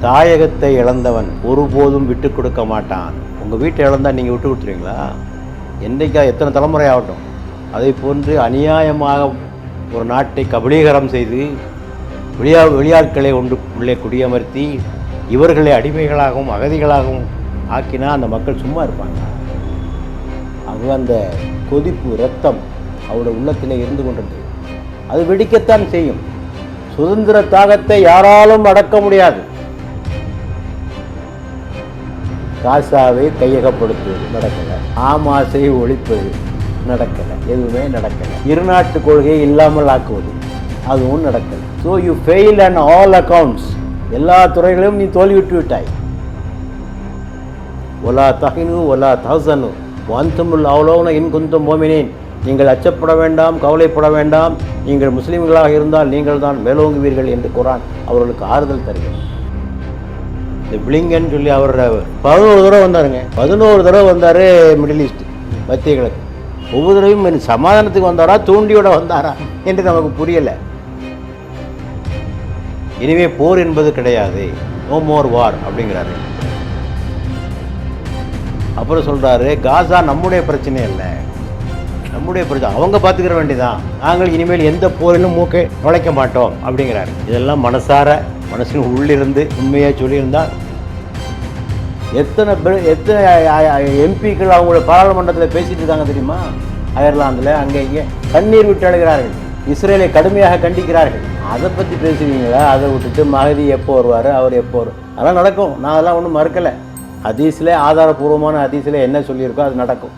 தாயகத்தை இழந்தவன் ஒருபோதும் விட்டு கொடுக்க மாட்டான். உங்கள் வீட்டை இழந்தால் நீங்கள் விட்டு கொடுத்துருவீங்களா? என்றைக்கா எத்தனை தலைமுறை ஆகட்டும். அதை போன்று அநியாயமாக ஒரு நாட்டை கபலீகரம் செய்து வெளியாட்களை உள்ளே குடியமர்த்தி இவர்களை அடிமைகளாகவும் அகதிகளாகவும் ஆக்கினா அந்த மக்கள் சும்மா இருப்பாங்க. அது அந்த கொதிப்பு இரத்தம் அவருடைய உள்ளத்திலே இருந்து கொண்டிருந்தது. அது வெடிக்கத்தான் செய்யும். சுதந்திர தாகத்தை யாராலும் அடக்க முடியாது. காசாவை கையகப்படுத்துவது நடக்கலை, ஆமாசை ஒழிப்பது நடக்கலை, எதுவுமே நடக்கலை. இருநாட்டு கொள்கையை இல்லாமல் ஆக்குவது அதுவும் நடக்கலை. So you fail and all accounts. எல்லா துறைகளையும் நீ தோல்விவிட்டு விட்டாய். ஒலா தஹினு ஒலா தஹசனு வாந்தமுல் அவ்வளோன இன் குந்தம் மோமினேன். நீங்கள் அச்சப்பட வேண்டாம், கவலைப்பட வேண்டாம், நீங்கள் முஸ்லீம்களாக இருந்தால் நீங்கள் தான் மேலோங்குவீர்கள் என்று குர்ஆன் அவர்களுக்கு ஆறுதல் தருகிறது. இந்த பிளிங்கன்னு சொல்லி அவர் 11 தடவை வந்தாருங்க. 11 தடவை வந்தார் மிடில் ஈஸ்ட், மத்திய கிழக்கு. ஒவ்வொரு தடவையும் சமாதானத்துக்கு வந்தாரா தூண்டியோட வந்தாரா என்று நமக்கு புரியலை. இனிமே போர் என்பது கிடையாது, நோ மோர் வார் அப்படிங்கிறாரு. அப்புறம் சொல்கிறாரு, காசா நம்முடைய பிரச்சனை இல்லை, நம்முடைய பிரச்சனை அவங்க பார்த்துக்கிற வேண்டியதான், நாங்கள் இனிமேல் எந்த போரிலும் மூக்கை நுழைக்க மாட்டோம் அப்படிங்கிறாரு. இதெல்லாம் மனசார மனசின் உள்ளிருந்து உண்மையாக சொல்லியிருந்தால் எத்தனை எம்பிக்கள் அவங்களோட பாராளுமன்றத்தில் பேசிகிட்டு இருக்காங்க தெரியுமா? அயர்லாந்தில் அங்கே இங்கே கண்ணீர் விட்டு அழுகிறார்கள், இஸ்ரேலை கடுமையாக கண்டிக்கிறார்கள். அதை பற்றி பேசுவீங்களா? அதை விட்டுட்டு மகதி எப்போ வருவார், அவர் எப்போ வரும், அதெல்லாம் நடக்கும். நான் அதெல்லாம் ஒன்றும் மறுக்கலை. ஹதீஸில் ஆதாரபூர்வமான ஹதீஸில் என்ன சொல்லியிருக்கோ அது நடக்கும்.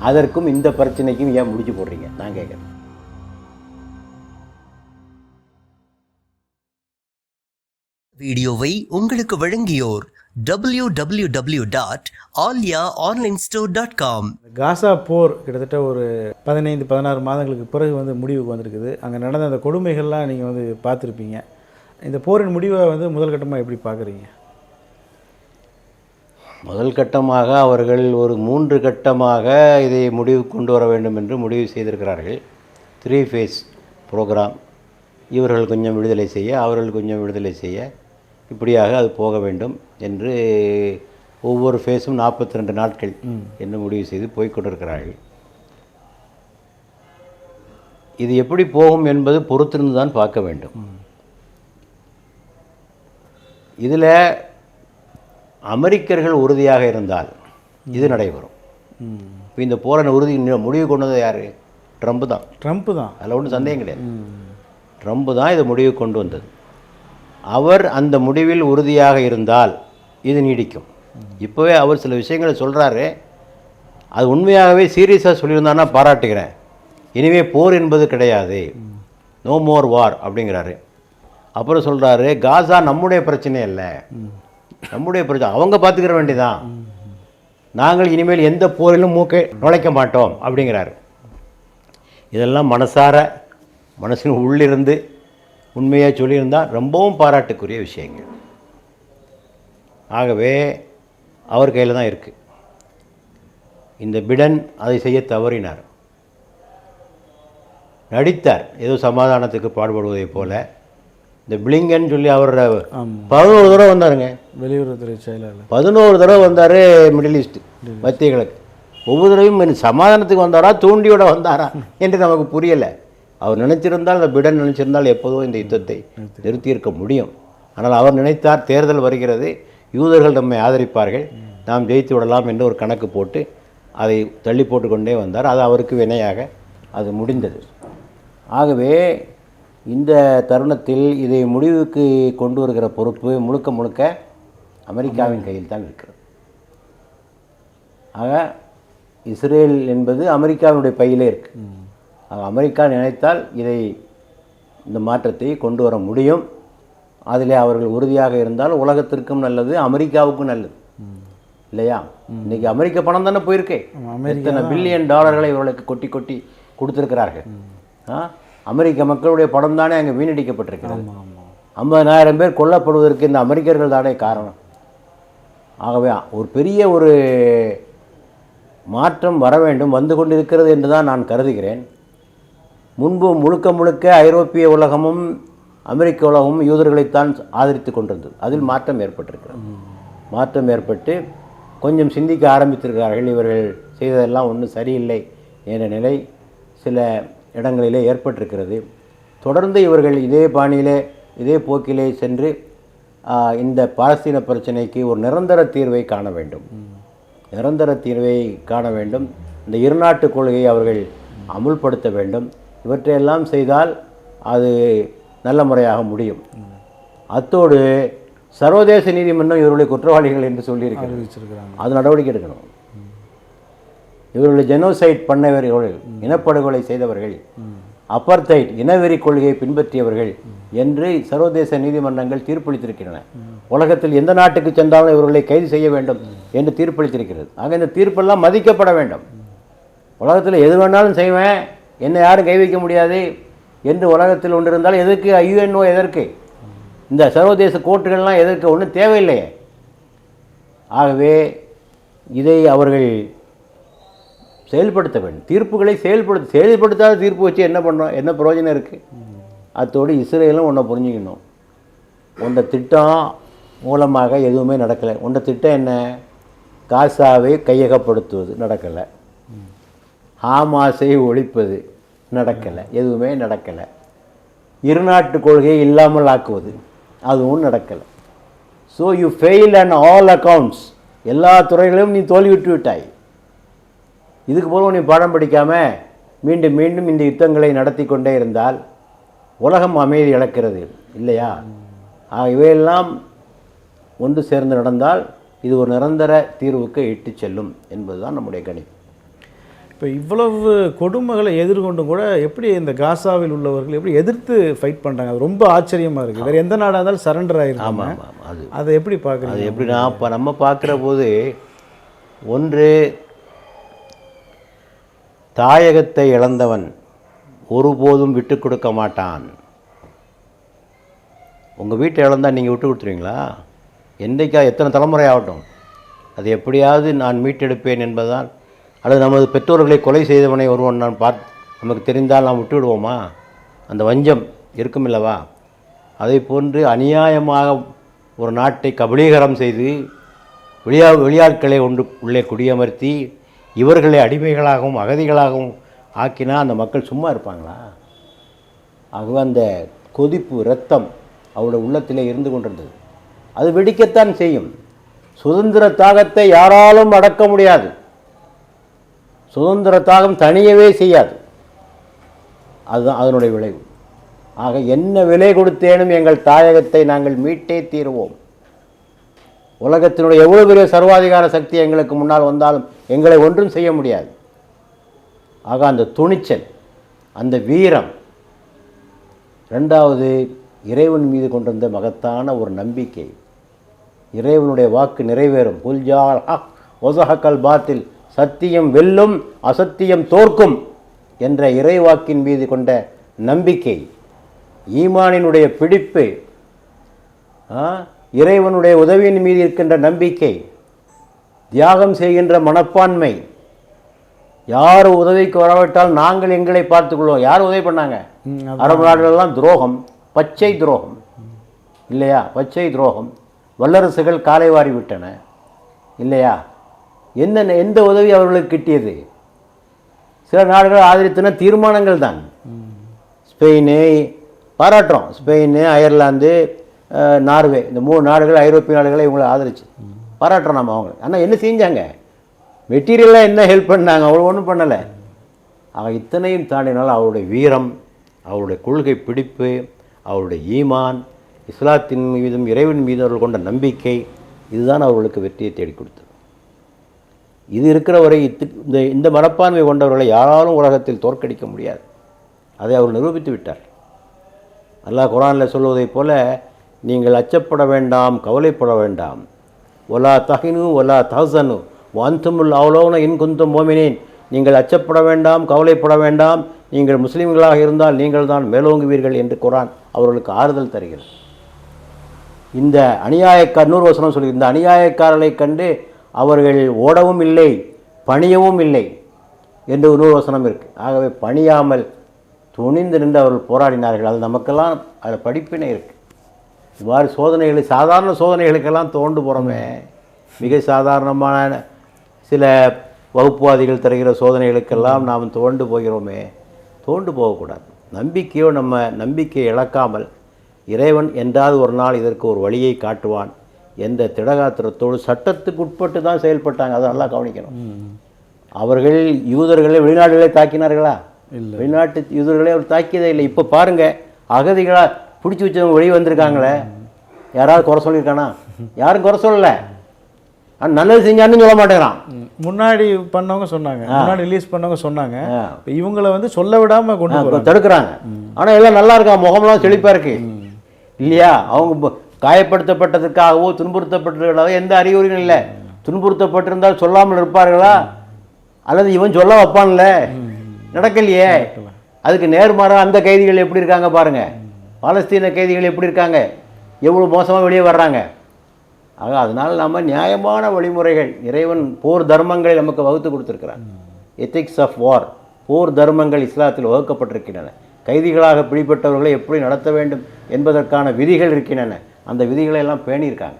அதற்கும் இந்த பிரச்சனைக்கும் ஏன் முடிச்சு போடுறீங்க நான் கேட்குறேன். வீடியோவை உங்களுக்கு வழங்கியோர் www.alyaonlinestore.com. காசா போர் கிட்டத்தட்ட ஒரு 15-16 மாதங்களுக்கு பிறகு முடிவுக்கு வந்திருக்குது. அங்கே நடந்த அந்த கொடுமைகள்லாம் நீங்கள் பார்த்துருப்பீங்க. இந்த போரின் முடிவை முதல் கட்டமாக எப்படி பார்க்குறீங்க? முதல் கட்டமாக அவர்கள் ஒரு 3 கட்டமாக இதை முடிவு கொண்டு வர வேண்டும் என்று முடிவு செய்திருக்கிறார்கள். 3 ஃபேஸ் ப்ரோக்ராம். இவர்கள் கொஞ்சம் விடுதலை செய்ய, அவர்கள் கொஞ்சம் விடுதலை செய்ய, இப்படியாக அது போக வேண்டும் என்று ஒவ்வொரு ஃபேஸும் 42 நாட்கள் என்று முடிவு செய்து போய்கொண்டிருக்கிறார்கள். இது எப்படி போகும் என்பது பொறுத்திருந்து தான் பார்க்க வேண்டும். இதில் அமெரிக்கர்கள் உறுதியாக இருந்தால் இது நடைபெறும். இப்போ இந்த போரை முடிவு கொண்டது யார்? ட்ரம்ப் தான். அதில் ஒன்றும் சந்தேகம் கிடையாது. ட்ரம்ப் தான் இதை முடிவு கொண்டு வந்தது. அவர் அந்த முடிவில் உறுதியாக இருந்தால் இது நீடிக்கும். இப்போவே அவர் சில விஷயங்களை சொல்கிறாரு, அது உண்மையாகவே சீரியஸாக சொல்லியிருந்தான்னா பாராட்டுகிறேன். இனிமேல் போர் என்பது கிடையாது, நோ மோர் வார் அப்படிங்கிறாரு. அப்புறம் சொல்கிறாரு, காசா நம்முடைய பிரச்சனை இல்லை, நம்முடைய பிரச்சனை அவங்க பார்த்துக்கிற வேண்டியதான், நாங்கள் இனிமேல் எந்த போரிலும் மூக்கை நுழைக்க மாட்டோம் அப்படிங்கிறாரு. இதெல்லாம் மனசார மனசின் உள்ளிருந்து உண்மையாக சொல்லியிருந்தால் ரொம்பவும் பாராட்டுக்குரிய விஷயங்கள். ஆகவே அவர் கையில் தான் இருக்குது. இந்த பிடன் அதை செய்ய தவறினார், நடித்தார் ஏதோ சமாதானத்துக்கு பாடுபடுவதை போல. இந்த பிளிங்கன்னு சொல்லி அவர் 11 தடவை வந்தாருங்க, வெளியுறவுத்துறை செயலாளர். 11 தடவை வந்தார் மிடில் ஈஸ்ட், மத்திய கிழக்கு. ஒவ்வொரு தடவையும் சமாதானத்துக்கு வந்தாரா தூண்டியோட வந்தாரா என்று நமக்கு புரியலை. அவர் நினைச்சிருந்தால், அந்த பிடன் நினைச்சிருந்தால் எப்போதோ இந்த யுத்தத்தை நிறுத்தியிருக்க முடியும். ஆனால் அவர் நினைத்தார், தேர்தல் வருகிறது, யூதர்கள் நம்மை ஆதரிப்பார்கள், நாம் ஜெயித்து விடலாம் என்று ஒரு கணக்கு போட்டு அதை தள்ளி போட்டு கொண்டே வந்தார். அது அவருக்கு வினையாக அது முடிந்தது. ஆகவே இந்த தருணத்தில் இதை முடிவுக்கு கொண்டு வருகிற பொறுப்பு முழுக்க முழுக்க அமெரிக்காவின் கையில் தான் இருக்கிறது. ஆக இஸ்ரேல் என்பது அமெரிக்காவினுடைய பையிலே இருக்குது. அமெரிக்கா நினைத்தால் இந்த மாற்றத்தை கொண்டு வர முடியும். அதில் அவர்கள் உறுதியாக இருந்தால் உலகத்திற்கும் நல்லது, அமெரிக்காவுக்கும் நல்லது இல்லையா? இன்றைக்கி அமெரிக்க பணம் தானே போயிருக்கே, எத்தனை $பில்லியன் இவர்களுக்கு கொட்டி கொட்டி கொடுத்துருக்கிறார்கள். அமெரிக்க மக்களுடைய படம் தானே அங்கே வீணடிக்கப்பட்டிருக்கிறது. 50,000 பேர் கொல்லப்படுவதற்கு இந்த அமெரிக்கர்கள் தானே காரணம். ஆகவே ஒரு பெரிய ஒரு மாற்றம் வர வேண்டும், வந்து கொண்டிருக்கிறது என்று தான் நான் கருதுகிறேன். முன்பு முழுக்க முழுக்க ஐரோப்பிய உலகமும் அமெரிக்க உலகமும் யூதர்களைத்தான் ஆதரித்து கொண்டிருந்தது. அதில் மாற்றம் ஏற்பட்டிருக்கிறது. மாற்றம் ஏற்பட்டு கொஞ்சம் சிந்திக்க ஆரம்பித்திருக்கிறார்கள். இவர்கள் செய்ததெல்லாம் ஒன்றும் சரியில்லை என்ற நிலை சில இடங்களிலே ஏற்பட்டிருக்கிறது. தொடர்ந்து இவர்கள் இதே பாணியிலே இதே போக்கிலே சென்று இந்த பாலஸ்தீன பிரச்சனைக்கு ஒரு நிரந்தர தீர்வை காண வேண்டும். நிரந்தர தீர்வை காண வேண்டும். இந்த இருநாட்டு கொள்கையை அவர்கள் அமுல்படுத்த வேண்டும். இவற்றையெல்லாம் செய்தால் அது நல்ல முறையாக முடியும். அத்தோடு சர்வதேச நீதிமன்றம் இவர்களுடைய குற்றவாளிகள் என்று சொல்லியிருக்கிறாங்க. அது நடவடிக்கை எடுக்கணும். இவர்களை ஜெனோசைட் பண்ணவர்கள், இனப்படுகொலை செய்தவர்கள், அபர்தைட் இனவெறி கொள்கையை பின்பற்றியவர்கள் என்று சர்வதேச நீதிமன்றங்கள் தீர்ப்பளித்திருக்கின்றன. உலகத்தில் எந்த நாட்டுக்கு சென்றாலும் இவர்களை கைது செய்ய வேண்டும் என்று தீர்ப்பளித்திருக்கிறது. ஆக இந்த தீர்ப்பெல்லாம் மதிக்கப்பட வேண்டும். உலகத்தில் எது வேணாலும் செய்வேன், என்னை யாரும் கை வைக்க முடியாது என்று உலகத்தில் ஒன்று இருந்தால் எதற்கு ஐயுஎன்ஓ, எதற்கு இந்த சர்வதேச கோர்ட்டுகள்லாம் எதற்கு? ஒன்றும் தேவையில்லையே. ஆகவே இதை அவர்கள் செயல்படுத்த வேண்டும். தீர்ப்புகளை செயல்படுத்தாத தீர்ப்பு வச்சு என்ன பண்ணோம்? என்ன பிரயோஜனம் இருக்குது? அத்தோடு இஸ்ரேலும் ஒன்றை புரிஞ்சுக்கணும். உண்ட திட்டம் மூலமாக எதுவுமே நடக்கலை. உண்ட திட்டம் என்ன? காசாவை கையகப்படுத்துவது நடக்கலை, ஹமாஸை ஒழிப்பது நடக்கலை, எதுவுமே நடக்கலை. இருநாட்டு கொள்கையை இல்லாமல் ஆக்குவது அதுவும் நடக்கலை. So you fail and all accounts. எல்லா துறைகளிலும் நீ தோல்விவிட்டு விட்டாய். இதுக்கு போல நீ பாடம் படிக்காமல் மீண்டும் மீண்டும் இந்த யுத்தங்களை நடத்தி கொண்டே இருந்தால் உலகம் அமைதி இழக்கிறது இல்லையா? இவையெல்லாம் ஒன்று சேர்ந்து நடந்தால் இது ஒரு நிரந்தர தீர்வுக்கு இட்டு செல்லும் என்பதுதான் நம்முடைய கணிப்பு. இப்போ இவ்வளவு கொடுமைகளை எதிர்கொண்டும் கூட எப்படி இந்த காசாவில் உள்ளவர்கள் எப்படி எதிர்த்து ஃபைட் பண்ணுறாங்க? அது ரொம்ப ஆச்சரியமாக இருக்குது. வேறு எந்த நாடாக இருந்தாலும் சரண்டர் ஆகிருக்கு. ஆமாம், அது அதை எப்படி பார்க்குறது? அது எப்படின்னா, இப்போ நம்ம பார்க்குற போது ஒன்று, தாயகத்தை இழந்தவன் ஒருபோதும் விட்டு கொடுக்க மாட்டான். உங்கள் வீட்டை இழந்தால் நீங்கள் விட்டு கொடுத்துருவீங்களா? என்றைக்கா எத்தனை தலைமுறை ஆகட்டும், அது எப்படியாவது நான் மீட்டெடுப்பேன் என்பதுதான். அல்லது நமது பெற்றோர்களை கொலை செய்தவனை ஒருவன் நான் நமக்கு தெரிந்தால் நாம் விட்டு விடுவோமா? அந்த வஞ்சம் இருக்கும் இல்லவா? அதை போன்று அநியாயமாக ஒரு நாட்டை கபலீகரம் செய்து வெளியாட்களை உள்ளே குடியமர்த்தி இவர்களை அடிமைகளாகவும் அகதிகளாகவும் ஆக்கினா அந்த மக்கள் சும்மா இருப்பாங்களா? ஆகவே அந்த கொதிப்பு இரத்தம் அவருடைய உள்ளத்திலே இருந்து கொண்டிருந்தது. அது வெடிக்கத்தான் செய்யும். சுதந்திர தாகத்தை யாராலும் அடக்க முடியாது. சுதந்திர தாகம் தனியவே செய்யாது. அதுதான் அதனுடைய விளைவு. ஆக என்ன விலை கொடுத்தேனும் எங்கள் தாயகத்தை நாங்கள் மீட்டே தீருவோம். உலகத்தினுடைய எவ்வளவு பெரிய சர்வாதிகார சக்தி எங்களுக்கு முன்னால் வந்தாலும் எங்களை ஒன்றும் செய்ய முடியாது. ஆக அந்த துணிச்சல், அந்த வீரம், ரெண்டாவது இறைவன் மீது கொண்டிருந்த மகத்தான ஒரு நம்பிக்கை. இறைவனுடைய வாக்கு நிறைவேறும். புல்ஜால் ஹக் ஒசஹக்கல் பாத்தில், சத்தியம் வெல்லும் அசத்தியம் தோற்கும் என்ற இறைவாக்கின் மீது கொண்ட நம்பிக்கை, ஈமானினுடைய பிடிப்பு, இறைவனுடைய உதவியின் மீது இருக்கின்ற நம்பிக்கை, தியாகம் செய்கின்ற மனப்பான்மை. யார் உதவிக்கு வரவிட்டால் நாங்கள் எங்களை பார்த்துக்கொள்வோம். யார் உதவி பண்ணாங்க? அரபு நாடுகளெல்லாம் துரோகம், பச்சை துரோகம் இல்லையா? பச்சை துரோகம். வல்லரசுகள் காலை வாரி விட்டன இல்லையா? எந்த உதவி அவர்களுக்கு கிட்டியது? சில நாடுகள் ஆதரித்தன தீர்மானங்கள் தான். ஸ்பெயின் பாராட்டுறோம். ஸ்பெயின், அயர்லாந்து, நார்வே, இந்த 3 நாடுகள், ஐரோப்பிய நாடுகளை இவங்களை ஆதரிச்சு பாராட்டுறோம் நம்ம அவங்க. ஆனால் என்ன செஞ்சாங்க? மெட்டீரியலாக என்ன ஹெல்ப் பண்ணாங்க? அவ்வளோ ஒன்றும் பண்ணலை. இத்தனையும் தாண்டினால் அவருடைய வீரம், அவருடைய கொள்கை பிடிப்பு, அவருடைய ஈமான், இஸ்லாத்தின் மீதும் இறைவன் மீது அவர்கள் கொண்ட நம்பிக்கை, இதுதான் அவர்களுக்கு வெற்றியை தேடி கொடுத்தது. இது இருக்கிற வரை இந்த மனப்பான்மை கொண்டவர்களை யாராலும் உலகத்தில் தோற்கடிக்க முடியாது. அதை அவர் நிரூபித்து விட்டார். அல்லாஹ் குர்ஆனில் சொல்வதைப் போல, நீங்கள் அச்சப்பட வேண்டாம், கவலைப்பட வேண்டாம். ஒலா தஹினு ஒலா தஹசனு வஅன்துமுல் அவ்லௌன இன் குன்தும் முஃமினீன். நீங்கள் அச்சப்பட வேண்டாம், கவலைப்பட வேண்டாம், நீங்கள் முஸ்லீம்களாக இருந்தால் நீங்கள் தான் மேலோங்குவீர்கள் என்று குர்ஆன் அவர்களுக்கு ஆறுதல் தருகிறது. இந்த இன்னொரு வசனம் சொல்லி, இந்த அநியாயக்காரர்களை கண்டு அவர்கள் ஓடவும் இல்லை, பணியவும் இல்லை என்று இன்னொரு வசனம் இருக்குது. ஆகவே பணியாமல் துணிந்து நின்று அவர்கள் போராடினார்கள். அது நமக்கெல்லாம் அதில் படிப்பினை இருக்குது. இவ்வாறு சோதனைகள், சாதாரண சோதனைகளுக்கெல்லாம் தோண்டு போகிறோமே, மிக சாதாரணமான சில வகுப்புவாதிகள் தருகிற சோதனைகளுக்கெல்லாம் நாம் தோண்டு போகிறோமே, தோண்டு போகக்கூடாது. நம்பிக்கையோ நம்ம நம்பிக்கையை இழக்காமல் இறைவன் என்றாவது ஒரு நாள் இதற்கு ஒரு வழியை காட்டுவான் என்ற திடகாத்திரத்தோடு சட்டத்துக்கு உட்பட்டு தான் செயல்பட்டாங்க. அதை நல்லா கவனிக்கணும். அவர்கள் யூதர்களை வெளிநாடுகளே தாக்கினார்களா? இல்லை, வெளிநாட்டு யூதர்களே அவர் தாக்கியதே இல்லை. இப்போ பாருங்கள், அகதிகளாக பிடிச்சி வச்சவங்க வெளியே வந்திருக்காங்களே, யாராவது குறை சொல்லியிருக்கானா? யாரும் குறை சொல்லலை. ஆனால் நல்லது செஞ்சான்னு சொல்ல மாட்டேங்கிறான். முன்னாடி பண்ணவங்க சொன்னாங்க, முன்னாடி ரிலீஸ் பண்ணவங்க சொன்னாங்க, இவங்களை வந்து சொல்ல விடாமல் கொண்டு தடுக்கிறாங்க. ஆனால் எல்லாம் நல்லா இருக்கா, முகம்லாம் செழிப்பாக இருக்கு இல்லையா? அவங்க காயப்படுத்தப்பட்டதுக்காகவோ துன்புறுத்தப்பட்டதுக்காகவோ எந்த அறிகுறியும் இல்லை. துன்புறுத்தப்பட்டிருந்தால் சொல்லாமல் இருப்பார்களா? அல்லது இவன் சொல்ல வைப்பான்ல? நடக்கலையே. அதுக்கு நேர்மாறாக அந்த கைதிகள் எப்படி இருக்காங்க பாருங்கள். பாலஸ்தீன கைதிகள் எப்படி இருக்காங்க, எவ்வளோ மோசமாக வெளியே வர்றாங்க. ஆக அதனால் நம்ம நியாயமான வழிமுறைகள், இறைவன் போர் தர்மங்களை நமக்கு வகுத்து கொடுத்துருக்கிறான். எத்திக்ஸ் ஆஃப் வார், போர் தர்மங்கள் இஸ்லாத்தில் வகுக்கப்பட்டிருக்கின்றன. கைதிகளாக பிடிப்பட்டவர்களை எப்படி நடத்த வேண்டும் என்பதற்கான விதிகள் இருக்கின்றன. அந்த விதிகளை எல்லாம் பேணியிருக்காங்க.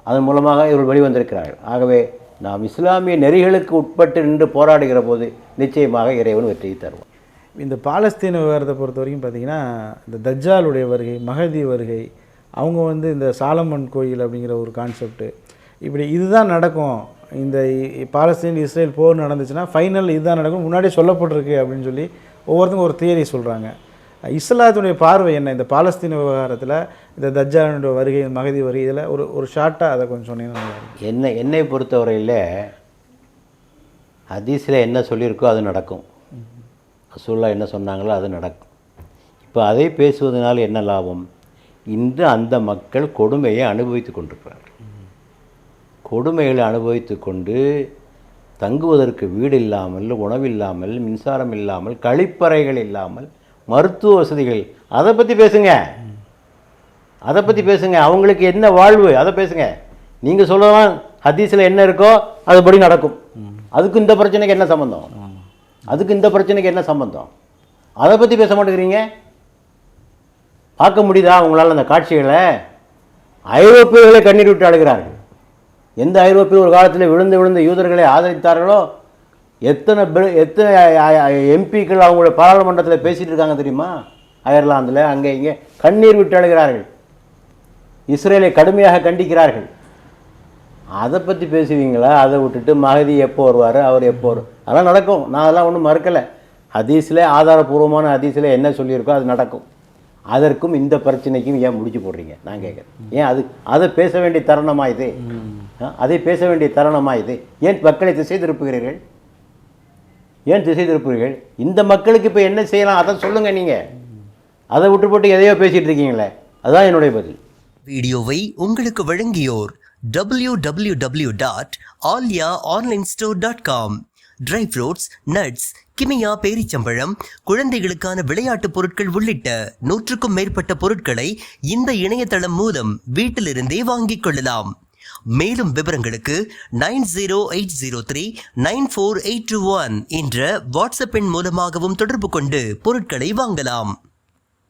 அதன் மூலமாக இவர்கள் வெளிவந்திருக்கிறார்கள். ஆகவே நாம் இஸ்லாமிய நெறிகளுக்கு உட்பட்டு நின்று போராடுகிற போது நிச்சயமாக இறைவன் வெற்றியை தருவான். இந்த பாலஸ்தீன விவகாரத்தை பொறுத்த வரைக்கும் பார்த்திங்கன்னா, இந்த தஜ்ஜாலுடைய வருகை, மஹதி வருகை, அவங்க வந்து இந்த சாலமன் கோயில் அப்படிங்கிற ஒரு கான்செப்ட்டு, இப்படி இதுதான் நடக்கும், இந்த பாலஸ்தீன் இஸ்ரேல் போர் நடந்துச்சுன்னா ஃபைனல் இதுதான் நடக்கும், முன்னாடியே சொல்லப்பட்டிருக்கு அப்படின்னு சொல்லி ஒவ்வொருத்தங்க ஒரு தியரி சொல்கிறாங்க. இஸ்லாத்துடைய பார்வை என்ன இந்த பாலஸ்தீன விவகாரத்தில், இந்த தஜ்ஜாலுடைய வருகை, மஹதி வருகை, இதில் ஒரு ஷார்ட்டாக அதை கொஞ்சம் சொன்னீங்கன்னா. என்னை பொறுத்தவரையில் ஹதீஸில் என்ன சொல்லியிருக்கோ அது நடக்கும். ரசூலுல்லாஹ் என்ன சொன்னாங்களோ அது நடக்கும். இப்போ அதை பேசுவதனால என்ன லாபம்? இன்று அந்த மக்கள் கொடுமையை அனுபவித்து கொண்டிருக்கிறார்கள். கொடுமைகளை அனுபவித்து கொண்டு தங்குவதற்கு வீடு இல்லாமல், உணவில்லாமல், மின்சாரம் இல்லாமல், கழிப்பறைகள் இல்லாமல், மருத்துவ வசதிகள், அதை பற்றி பேசுங்க. அதை பற்றி பேசுங்க. அவங்களுக்கு என்ன வாழ்வு அதை பேசுங்க. நீங்கள் சொல்லலாம் ஹதீஸில் என்ன இருக்கோ அதுபடி நடக்கும். அதுக்கு இந்த பிரச்சனைக்கு என்ன சம்பந்தம்? அதுக்கு இந்த பிரச்சனைக்கு என்ன சம்பந்தம்? அதை பற்றி பேச மாட்டேங்கிறீங்க. பார்க்க முடியுதா உங்களால் அந்த காட்சிகளை? ஐரோப்பியர்களை கண்ணீர் விட்டு அழுகிறார்கள். எந்த ஐரோப்பியர் ஒரு காலத்தில் விழுந்து யூதர்களை ஆதரித்தார்களோ எத்தனை எம்பிக்கள் அவங்களோட பாராளுமன்றத்தில் பேசிகிட்டு இருக்காங்க தெரியுமா? அயர்லாந்தில் அங்கே இங்கே கண்ணீர் விட்டு அழுகிறார்கள். இஸ்ரேலை கடுமையாக கண்டிக்கிறார்கள். அதை பற்றி பேசுவீங்களா? அதை விட்டுட்டு மஹதி எப்போ வருவார், அவர் எப்போ வரும், அதெல்லாம் நடக்கும். நான் அதெல்லாம் ஒன்றும் மறுக்கலை. ஹதீஸில் ஆதாரபூர்வமான ஹதீஸில் என்ன சொல்லியிருக்கோ அது நடக்கும். அதற்கும் இந்த பிரச்சனைக்கும் ஏன் முடிச்சு போடுறீங்க? நான் கேட்குறேன். ஏன் அதை பேச வேண்டிய தருணமாக இது? அதை பேச வேண்டிய தருணமாக இது? ஏன் மக்களை திசை திருப்புகிறீர்கள்? ஏன் திசை திருப்புகிறீர்கள்? இந்த மக்களுக்கு இப்போ என்ன செய்யலாம் அதை சொல்லுங்கள். நீங்கள் அதை விட்டு போட்டு எதையோ பேசிகிட்டு இருக்கீங்களே, அதுதான் என்னுடைய பதில். வீடியோவை உங்களுக்கு வழங்கியோர் www.alyaonlinestore.com. ட்ரை ஃப்ரூட்ஸ், நட்ஸ், கிமியா பேரிச்சம்பழம், குழந்தைகளுக்கான விளையாட்டு பொருட்கள் உள்ளிட்ட 100க்கும் மேற்பட்ட பொருட்களை இந்த இணையதளம் மூலம் வீட்டிலிருந்தே வாங்கிக் கொள்ளலாம். மேலும் விவரங்களுக்கு 9080394821 என்ற வாட்ஸ்அப் எண் மூலமாகவும் தொடர்பு கொண்டு பொருட்களை வாங்கலாம்.